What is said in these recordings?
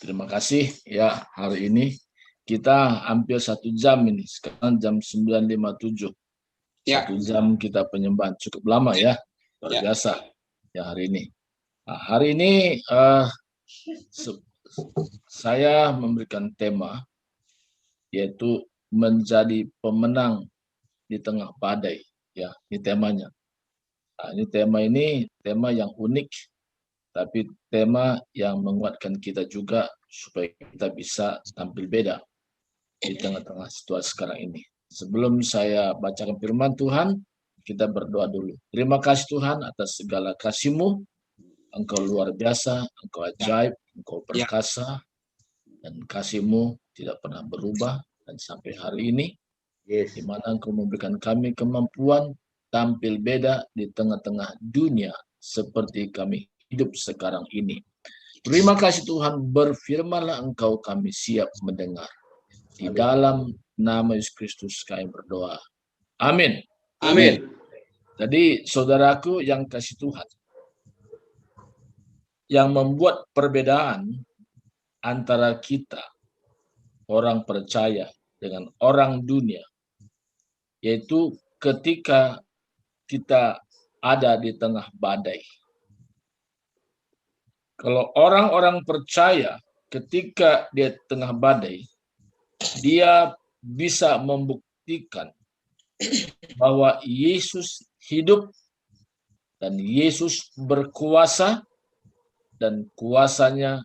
Terima kasih ya, hari ini kita hampir 1 jam ini, sekarang jam 9.57. 1 jam kita penyembahan, cukup lama ya, luar biasa ya hari ini. Nah, hari ini saya memberikan tema yaitu menjadi pemenang di tengah badai. Ya, ini temanya. Nah, ini tema yang unik, tapi tema yang menguatkan kita juga supaya kita bisa tampil beda di tengah-tengah situasi sekarang ini. Sebelum saya bacakan firman Tuhan, kita berdoa dulu. Terima kasih Tuhan atas segala kasih-Mu. Engkau luar biasa, Engkau ajaib, Engkau perkasa, dan kasih-Mu tidak pernah berubah. Dan sampai hari ini, di mana Engkau memberikan kami kemampuan tampil beda di tengah-tengah dunia seperti kami hidup sekarang ini. Terima kasih Tuhan, berfirmanlah Engkau, kami siap mendengar. Di dalam nama Yesus Kristus kami berdoa. Amin. Amin. Jadi saudaraku yang kasih Tuhan, yang membuat perbedaan antara kita, orang percaya, dengan orang dunia, yaitu ketika kita ada di tengah badai. Kalau orang-orang percaya ketika dia tengah badai, dia bisa membuktikan bahwa Yesus hidup dan Yesus berkuasa dan kuasanya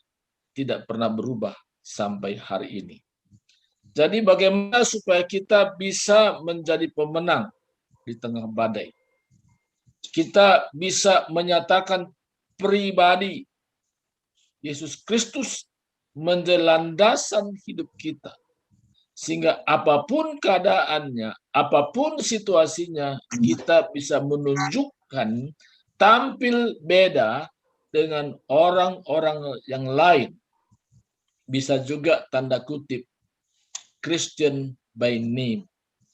tidak pernah berubah sampai hari ini. Jadi bagaimana supaya kita bisa menjadi pemenang di tengah badai? Kita bisa menyatakan pribadi Yesus Kristus menjadi landasan hidup kita. Sehingga apapun keadaannya, apapun situasinya, kita bisa menunjukkan tampil beda dengan orang-orang yang lain. Bisa juga tanda kutip Christian by name,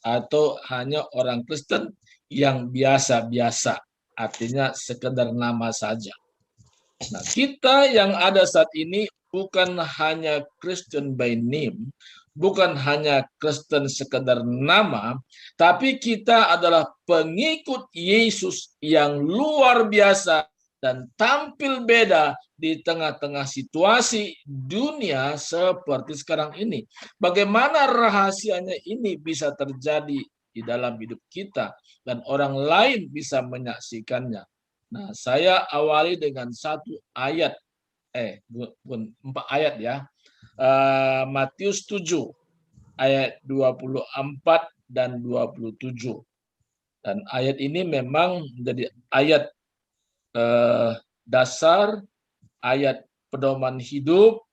atau hanya orang Kristen yang biasa-biasa, artinya sekedar nama saja. Nah, kita yang ada saat ini bukan hanya Christian by name, bukan hanya Kristen sekedar nama, tapi kita adalah pengikut Yesus yang luar biasa dan tampil beda di tengah-tengah situasi dunia seperti sekarang ini. Bagaimana rahasianya ini bisa terjadi di dalam hidup kita dan orang lain bisa menyaksikannya. Nah, saya awali dengan 4 ayat ya. Matius 7 ayat 24 dan 27. Dan ayat ini memang menjadi ayat dasar, ayat pedoman hidup,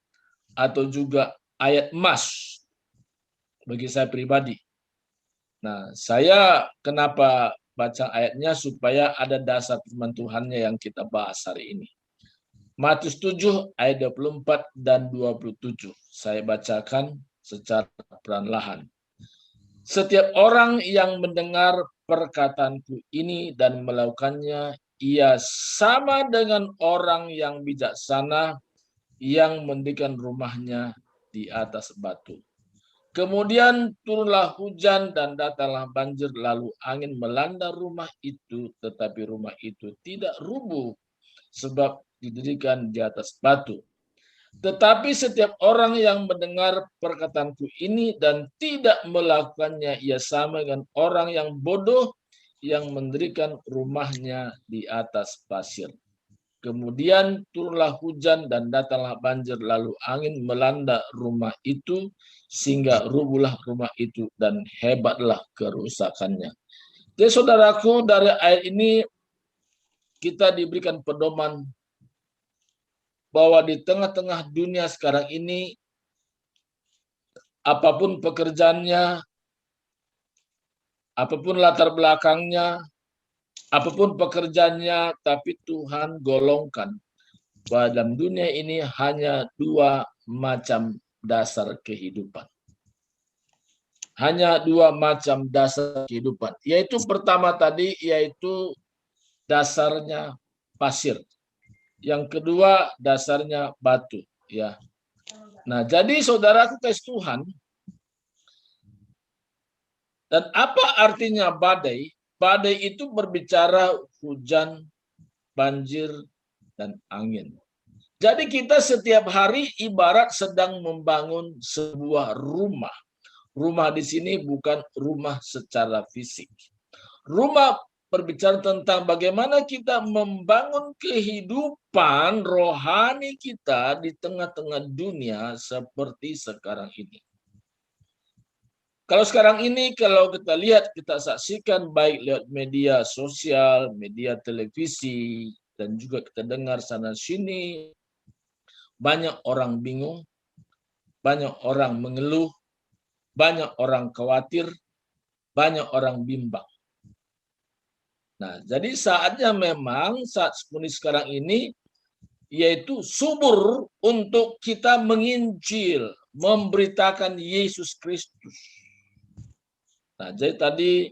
atau juga ayat emas bagi saya pribadi. Nah, saya kenapa baca ayatnya supaya ada dasar firman Tuhannya yang kita bahas hari ini. Matius 7 ayat 24 dan 27. Saya bacakan secara perlahan. Setiap orang yang mendengar perkataanku ini dan melakukannya, ia sama dengan orang yang bijaksana yang mendirikan rumahnya di atas batu. Kemudian turunlah hujan dan datanglah banjir, lalu angin melanda rumah itu, tetapi rumah itu tidak rubuh sebab didirikan di atas batu. Tetapi setiap orang yang mendengar perkataanku ini dan tidak melakukannya, ia sama dengan orang yang bodoh yang mendirikan rumahnya di atas pasir. Kemudian turunlah hujan dan datanglah banjir, lalu angin melanda rumah itu sehingga rubuhlah rumah itu dan hebatlah kerusakannya. Jadi saudaraku, dari ayat ini kita diberikan pedoman bahwa di tengah-tengah dunia sekarang ini, apapun pekerjaannya, apapun latar belakangnya, apapun pekerjaannya, tapi Tuhan golongkan bahwa dalam dunia ini hanya 2 macam dasar kehidupan. Hanya 2 macam dasar kehidupan. Yaitu pertama tadi, yaitu dasarnya pasir. Yang kedua dasarnya batu. Ya. Nah, jadi saudaraku kasih Tuhan, dan apa artinya badai? Badai itu berbicara hujan, banjir, dan angin. Jadi kita setiap hari ibarat sedang membangun sebuah rumah. Rumah di sini bukan rumah secara fisik. Rumah berbicara tentang bagaimana kita membangun kehidupan rohani kita di tengah-tengah dunia seperti sekarang ini. Kalau sekarang ini, kalau kita lihat, kita saksikan baik lewat media sosial, media televisi, dan juga kita dengar sana-sini, banyak orang bingung, banyak orang mengeluh, banyak orang khawatir, banyak orang bimbang. Nah, jadi saatnya memang saat sekarang ini, yaitu subur untuk kita menginjil, memberitakan Yesus Kristus. Nah, jadi tadi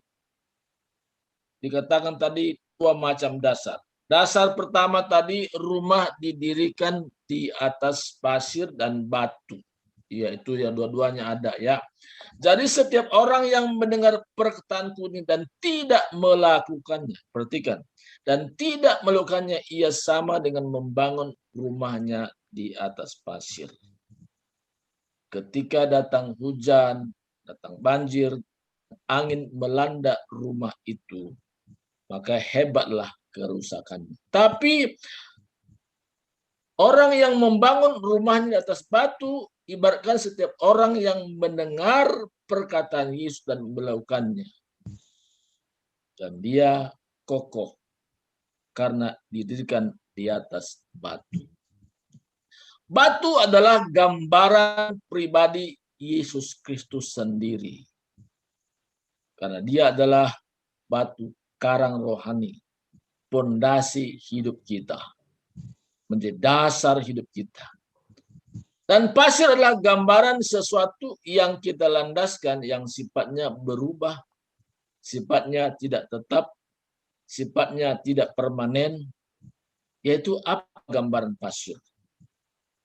dikatakan tadi dua macam dasar. Dasar pertama tadi, rumah didirikan di atas pasir dan batu. Yaitu yang dua-duanya ada ya. Jadi setiap orang yang mendengar perkataanku ini dan tidak melakukannya, perhatikan, dan tidak melakukannya, ia sama dengan membangun rumahnya di atas pasir. Ketika datang hujan, datang banjir, angin melanda rumah itu, maka hebatlah kerusakannya. Tapi orang yang membangun rumahnya di atas batu, ibaratkan setiap orang yang mendengar perkataan Yesus dan melakukannya. Dan dia kokoh karena didirikan di atas batu. Batu adalah gambaran pribadi Yesus Kristus sendiri. Karena dia adalah batu karang rohani, pondasi hidup kita, menjadi dasar hidup kita. Dan pasir adalah gambaran sesuatu yang kita landaskan, yang sifatnya berubah, sifatnya tidak tetap, sifatnya tidak permanen, yaitu apa gambaran pasir.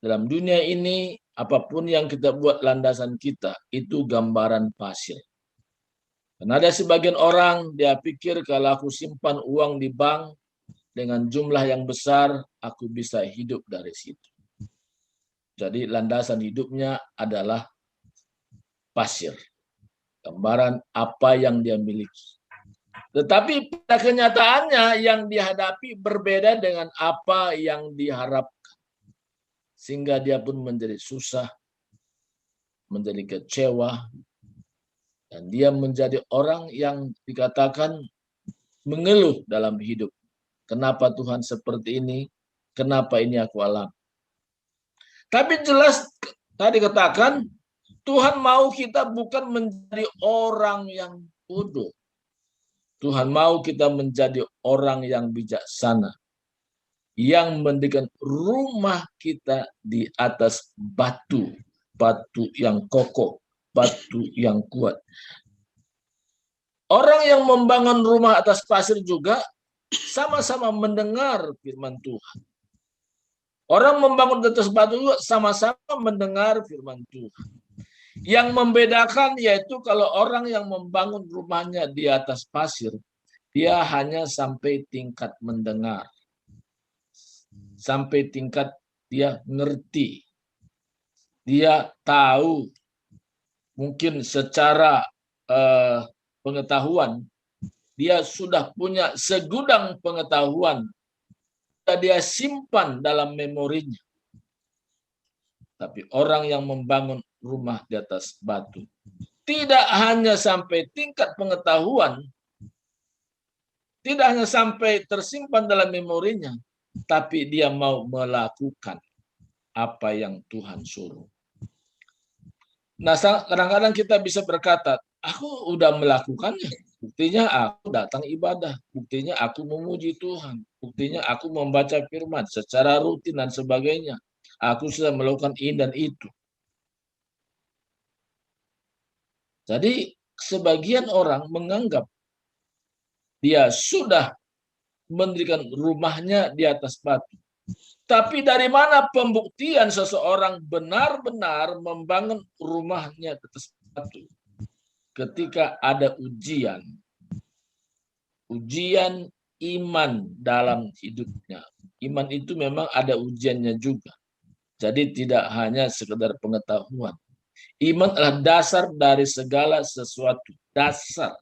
Dalam dunia ini, apapun yang kita buat landasan kita, itu gambaran pasir. Karena ada sebagian orang, dia pikir kalau aku simpan uang di bank dengan jumlah yang besar, aku bisa hidup dari situ. Jadi landasan hidupnya adalah pasir. Gambaran apa yang dia miliki. Tetapi pada kenyataannya yang dihadapi berbeda dengan apa yang diharapkan. Sehingga dia pun menjadi susah, menjadi kecewa, dan dia menjadi orang yang dikatakan mengeluh dalam hidup. Kenapa Tuhan seperti ini? Kenapa ini aku alami? Tapi jelas tadi katakan, Tuhan mau kita bukan menjadi orang yang bodoh. Tuhan mau kita menjadi orang yang bijaksana, yang mendirikan rumah kita di atas batu, batu yang kokoh, batu yang kuat. Orang yang membangun rumah atas pasir juga sama-sama mendengar firman Tuhan. Orang membangun di atas batu juga sama-sama mendengar firman Tuhan. Yang membedakan yaitu kalau orang yang membangun rumahnya di atas pasir, dia hanya sampai tingkat mendengar. Sampai tingkat dia ngerti. Dia tahu, mungkin secara pengetahuan, dia sudah punya segudang pengetahuan, dia simpan dalam memorinya. Tapi orang yang membangun rumah di atas batu, tidak hanya sampai tingkat pengetahuan, tidak hanya sampai tersimpan dalam memorinya, tapi dia mau melakukan apa yang Tuhan suruh. Nah, kadang-kadang kita bisa berkata, aku udah melakukannya. Buktinya aku datang ibadah. Buktinya aku memuji Tuhan. Buktinya aku membaca firman secara rutin dan sebagainya. Aku sudah melakukan ini dan itu. Jadi sebagian orang menganggap dia sudah mendirikan rumahnya di atas batu. Tapi dari mana pembuktian seseorang benar-benar membangun rumahnya di atas batu? Ketika ada ujian iman dalam hidupnya. Iman itu memang ada ujiannya juga. Jadi tidak hanya sekedar pengetahuan. Iman adalah dasar dari segala sesuatu. Dasar.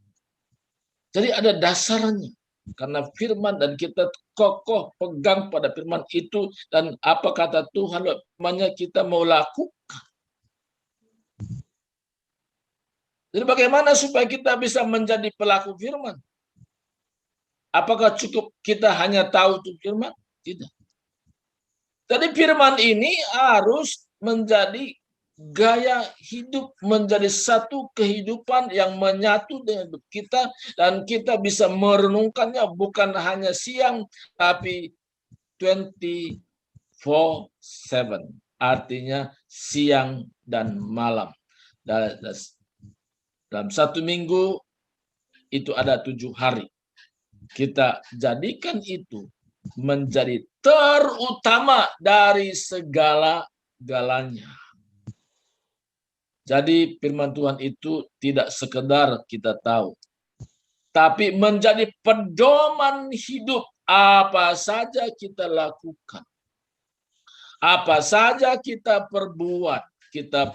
Jadi ada dasarnya. Karena firman dan kita kokoh pegang pada firman itu. Dan apa kata Tuhan, firman-Nya kita mau lakukan. Jadi bagaimana supaya kita bisa menjadi pelaku firman? Apakah cukup kita hanya tahu itu firman? Tidak. Jadi firman ini harus menjadi gaya hidup, menjadi satu kehidupan yang menyatu dengan hidup kita, dan kita bisa merenungkannya bukan hanya siang, tapi 24/7. Artinya siang dan malam. Dalam satu minggu itu ada 7 hari. Kita jadikan itu menjadi terutama dari segala-galanya. Jadi firman Tuhan itu tidak sekedar kita tahu, tapi menjadi pedoman hidup. Apa saja kita lakukan, apa saja kita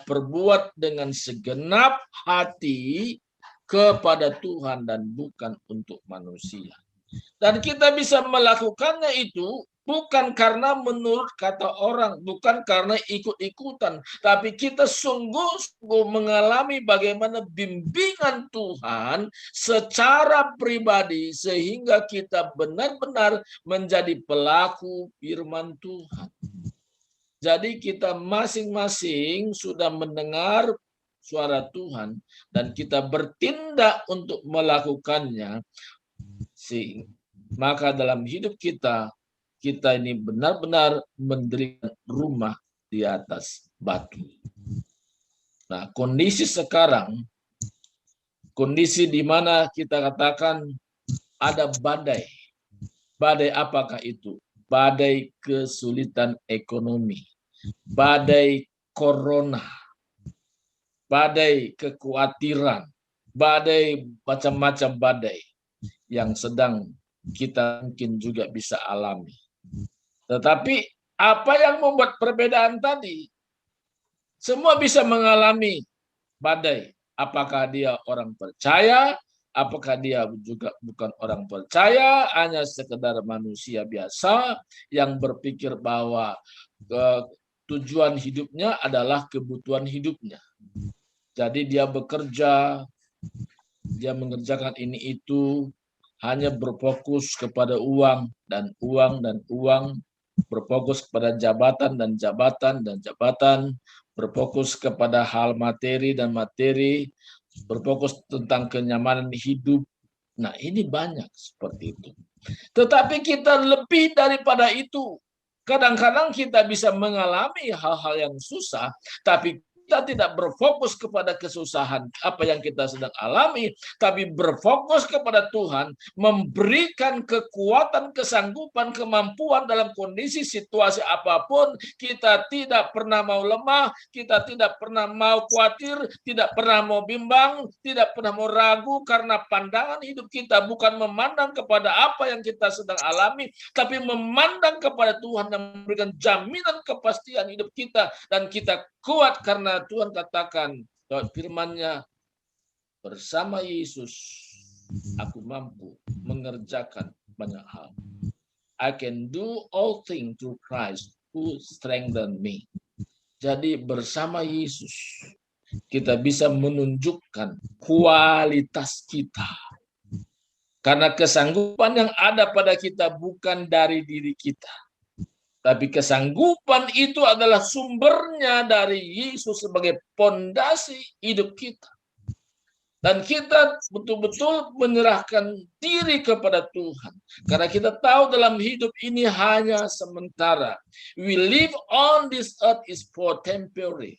perbuat dengan segenap hati kepada Tuhan dan bukan untuk manusia. Dan kita bisa melakukannya itu bukan karena menurut kata orang, bukan karena ikut-ikutan, tapi kita sungguh-sungguh mengalami bagaimana bimbingan Tuhan secara pribadi sehingga kita benar-benar menjadi pelaku firman Tuhan. Jadi kita masing-masing sudah mendengar suara Tuhan dan kita bertindak untuk melakukannya. Maka dalam hidup kita ini benar-benar mendirikan rumah di atas batu. Nah, kondisi sekarang, kondisi di mana kita katakan ada badai. Badai apakah itu? Badai kesulitan ekonomi, badai corona, badai kekhawatiran, badai macam-macam badai yang sedang kita mungkin juga bisa alami. Tetapi apa yang membuat perbedaan tadi? Semua bisa mengalami badai. Apakah dia orang percaya? Apakah dia juga bukan orang percaya? Hanya sekedar manusia biasa yang berpikir bahwa tujuan hidupnya adalah kebutuhan hidupnya. Jadi dia bekerja, dia mengerjakan ini itu, hanya berfokus kepada uang dan uang dan uang, berfokus kepada jabatan dan jabatan dan jabatan, berfokus kepada hal materi dan materi, berfokus tentang kenyamanan hidup. Nah, ini banyak seperti itu. Tetapi kita lebih daripada itu. Kadang-kadang kita bisa mengalami hal-hal yang susah, tapi kita tidak berfokus kepada kesusahan apa yang kita sedang alami, tapi berfokus kepada Tuhan, memberikan kekuatan, kesanggupan, kemampuan dalam kondisi situasi apapun. Kita tidak pernah mau lemah, kita tidak pernah mau khawatir, tidak pernah mau bimbang, tidak pernah mau ragu, karena pandangan hidup kita bukan memandang kepada apa yang kita sedang alami, tapi memandang kepada Tuhan yang memberikan jaminan kepastian hidup kita, dan kita kuat karena Tuhan katakan lewat firman-Nya, bersama Yesus aku mampu mengerjakan banyak hal. I can do all things through Christ who strengthen me. Jadi bersama Yesus kita bisa menunjukkan kualitas kita. Karena kesanggupan yang ada pada kita bukan dari diri kita. Tapi kesanggupan itu adalah sumbernya dari Yesus sebagai pondasi hidup kita. Dan kita betul-betul menyerahkan diri kepada Tuhan. Karena kita tahu dalam hidup ini hanya sementara. We live on this earth is for temporary.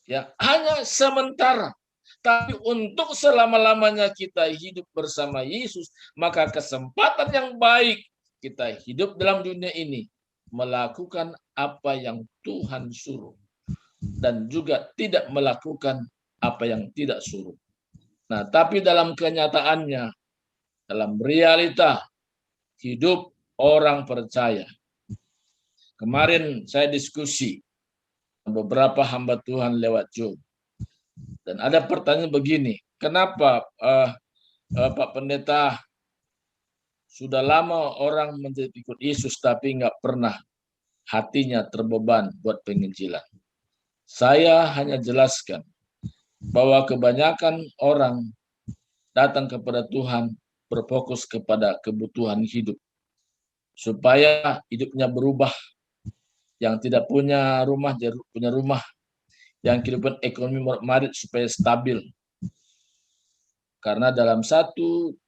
Ya, hanya sementara. Tapi untuk selama-lamanya kita hidup bersama Yesus, maka kesempatan yang baik kita hidup dalam dunia ini melakukan apa yang Tuhan suruh dan juga tidak melakukan apa yang tidak suruh. Nah, tapi dalam kenyataannya, dalam realita hidup orang percaya. Kemarin saya diskusi beberapa hamba Tuhan lewat Zoom. Dan ada pertanyaan begini, kenapa Pak Pendeta sudah lama orang menjadi ikut Yesus tapi nggak pernah hatinya terbeban buat penginjilan. Saya hanya jelaskan bahwa kebanyakan orang datang kepada Tuhan berfokus kepada kebutuhan hidup. Supaya hidupnya berubah. Yang tidak punya rumah, jadi punya rumah. Yang kehidupan ekonomi merit supaya stabil. Karena dalam 1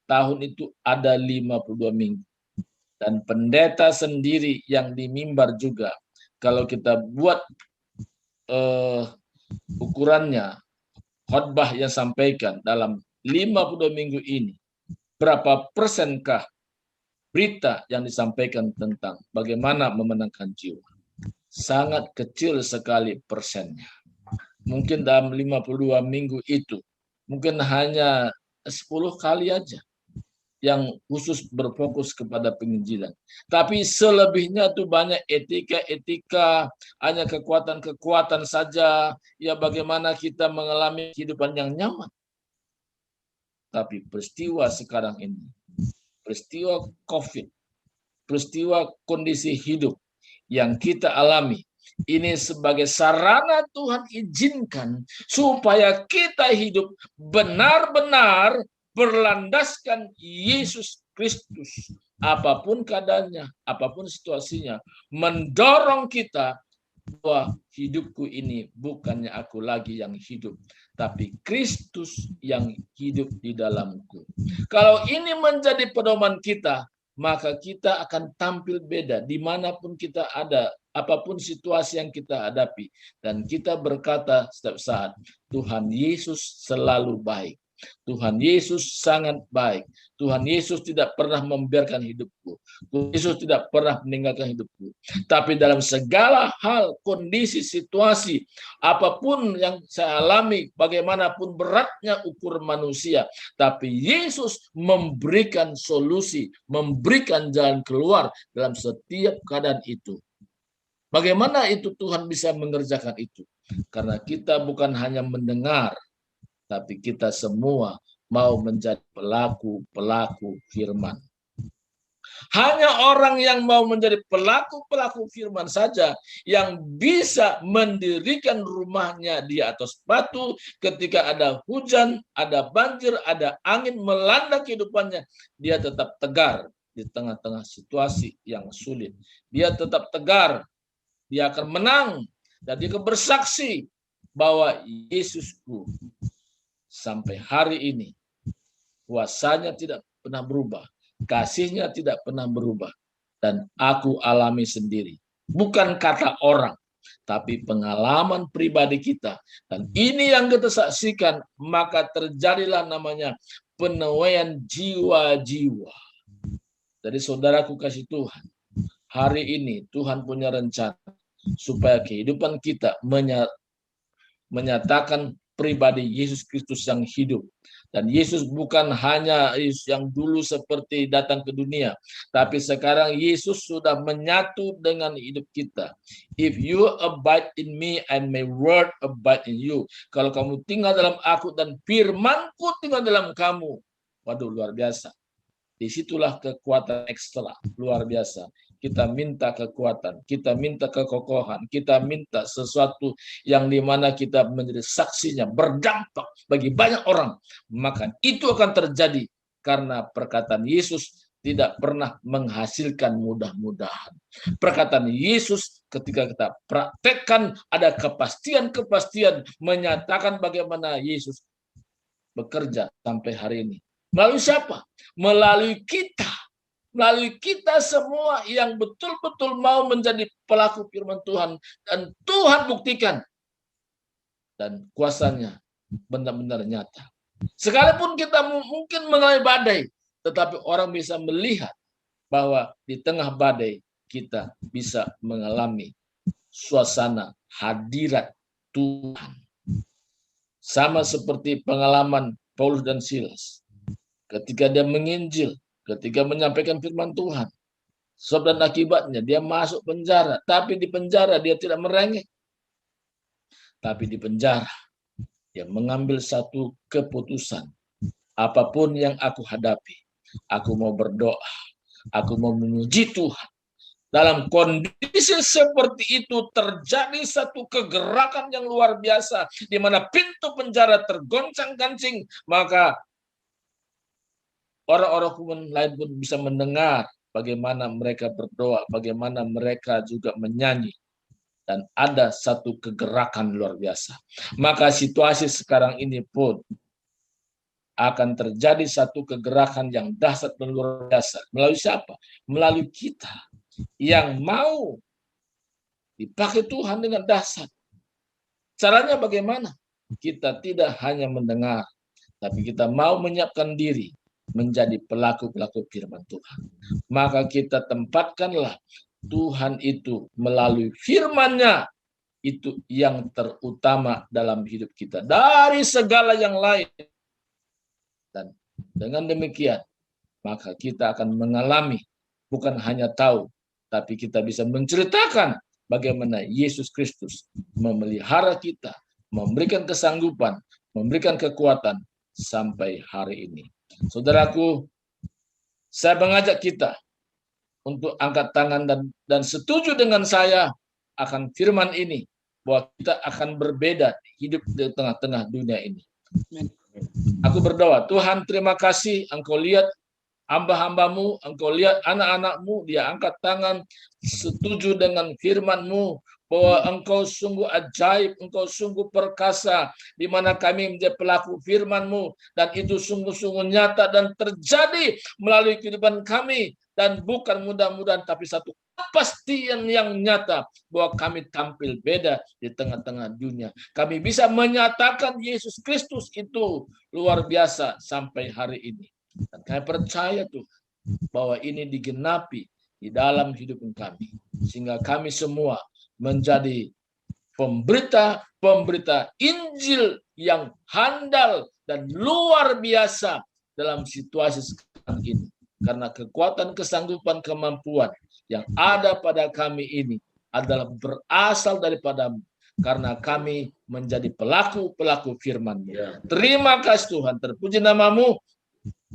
tahun itu ada 52 minggu. Dan pendeta sendiri yang di mimbar juga. Kalau kita buat ukurannya, khotbah yang sampaikan dalam 52 minggu ini, berapa persenkah berita yang disampaikan tentang bagaimana memenangkan jiwa? Sangat kecil sekali persennya. Mungkin dalam 52 minggu itu, mungkin hanya 10 kali aja yang khusus berfokus kepada penginjilan. Tapi selebihnya tuh banyak etika-etika, hanya kekuatan-kekuatan saja, ya bagaimana kita mengalami kehidupan yang nyaman. Tapi peristiwa sekarang ini, peristiwa COVID, peristiwa kondisi hidup yang kita alami, ini sebagai sarana Tuhan izinkan supaya kita hidup benar-benar berlandaskan Yesus Kristus. Apapun keadaannya, apapun situasinya, mendorong kita bahwa hidupku ini bukannya aku lagi yang hidup, tapi Kristus yang hidup di dalamku. Kalau ini menjadi pedoman kita, maka kita akan tampil beda dimanapun kita ada, apapun situasi yang kita hadapi. Dan kita berkata setiap saat, Tuhan Yesus selalu baik. Tuhan Yesus sangat baik. Tuhan Yesus tidak pernah membiarkan hidupku. Tuhan Yesus tidak pernah meninggalkan hidupku. Tapi dalam segala hal, kondisi, situasi, apapun yang saya alami, bagaimanapun beratnya ukur manusia, tapi Yesus memberikan solusi, memberikan jalan keluar dalam setiap keadaan itu. Bagaimana itu Tuhan bisa mengerjakan itu? Karena kita bukan hanya mendengar, tapi kita semua mau menjadi pelaku-pelaku firman. Hanya orang yang mau menjadi pelaku-pelaku firman saja yang bisa mendirikan rumahnya di atas batu ketika ada hujan, ada banjir, ada angin melanda kehidupannya. Dia tetap tegar di tengah-tengah situasi yang sulit. Dia tetap tegar. Dia akan menang. Dan dia akan bersaksi bahwa Yesusku sampai hari ini kuasanya tidak pernah berubah, kasihnya tidak pernah berubah, dan aku alami sendiri. Bukan kata orang, tapi pengalaman pribadi kita. Dan ini yang kita saksikan, maka terjadilah namanya penuaian jiwa-jiwa. Jadi saudaraku kasih Tuhan, hari ini Tuhan punya rencana supaya kehidupan kita menyatakan pribadi Yesus Kristus yang hidup. Dan Yesus bukan hanya Yesus yang dulu seperti datang ke dunia, tapi sekarang Yesus sudah menyatu dengan hidup kita. If you abide in me and my word abide in you. Kalau kamu tinggal dalam aku dan firmanku tinggal dalam kamu. Waduh, luar biasa. Disitulah kekuatan ekstra, luar biasa. Kita minta kekuatan, kita minta kekokohan, kita minta sesuatu yang dimana kita menjadi saksinya, berdampak bagi banyak orang. Maka itu akan terjadi karena perkataan Yesus tidak pernah menghasilkan mudah-mudahan. Perkataan Yesus ketika kita praktekkan ada kepastian-kepastian menyatakan bagaimana Yesus bekerja sampai hari ini. Melalui siapa? Melalui kita. Melalui kita semua yang betul-betul mau menjadi pelaku firman Tuhan. Dan Tuhan buktikan. Dan kuasanya benar-benar nyata. Sekalipun kita mungkin mengalami badai. Tetapi orang bisa melihat bahwa di tengah badai kita bisa mengalami suasana hadirat Tuhan. Sama seperti pengalaman Paulus dan Silas. Ketika dia menginjil, ketika menyampaikan firman Tuhan, sebab dan akibatnya dia masuk penjara. Tapi di penjara dia tidak merengek. Tapi di penjara dia mengambil satu keputusan. Apapun yang aku hadapi, aku mau berdoa, aku mau memuji Tuhan. Dalam kondisi seperti itu terjadi satu kegerakan yang luar biasa, di mana pintu penjara tergoncang-gancing, maka orang-orang lain pun bisa mendengar bagaimana mereka berdoa, bagaimana mereka juga menyanyi. Dan ada satu kegerakan luar biasa. Maka situasi sekarang ini pun akan terjadi satu kegerakan yang dahsyat dan luar biasa. Melalui siapa? Melalui kita yang mau dipakai Tuhan dengan dahsyat. Caranya bagaimana? Kita tidak hanya mendengar, tapi kita mau menyiapkan diri menjadi pelaku-pelaku firman Tuhan. Maka kita tempatkanlah Tuhan itu melalui firman-Nya, itu yang terutama dalam hidup kita dari segala yang lain. Dan dengan demikian, maka kita akan mengalami, bukan hanya tahu, tapi kita bisa menceritakan bagaimana Yesus Kristus memelihara kita, memberikan kesanggupan, memberikan kekuatan sampai hari ini. Saudaraku, saya mengajak kita untuk angkat tangan dan setuju dengan saya akan firman ini, bahwa kita akan berbeda hidup di tengah-tengah dunia ini. Aku berdoa, Tuhan terima kasih Engkau lihat hamba-hambamu, Engkau lihat anak-anakmu, dia angkat tangan setuju dengan firman-Mu, bahwa Engkau sungguh ajaib, Engkau sungguh perkasa, di mana kami menjadi pelaku firman-Mu, dan itu sungguh-sungguh nyata dan terjadi melalui kehidupan kami, dan bukan mudah-mudahan, tapi satu kepastian yang nyata, bahwa kami tampil beda di tengah-tengah dunia. Kami bisa menyatakan Yesus Kristus itu luar biasa sampai hari ini. Dan kami percaya Tuhan, bahwa ini digenapi di dalam hidup kami, sehingga kami semua menjadi pemberita Injil yang handal dan luar biasa dalam situasi sekarang ini. Karena kekuatan, kesanggupan, kemampuan yang ada pada kami ini adalah berasal daripada-Mu, karena kami menjadi pelaku-pelaku firman-Mu. Terima kasih Tuhan, terpuji nama-Mu.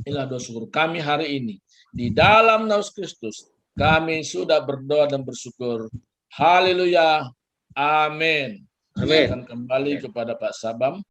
Inilah doa syukur kami hari ini. Di dalam nama Kristus, kami sudah berdoa dan bersyukur. Haleluya. Amin. Amin. Akan kembali kepada Pak Sabam.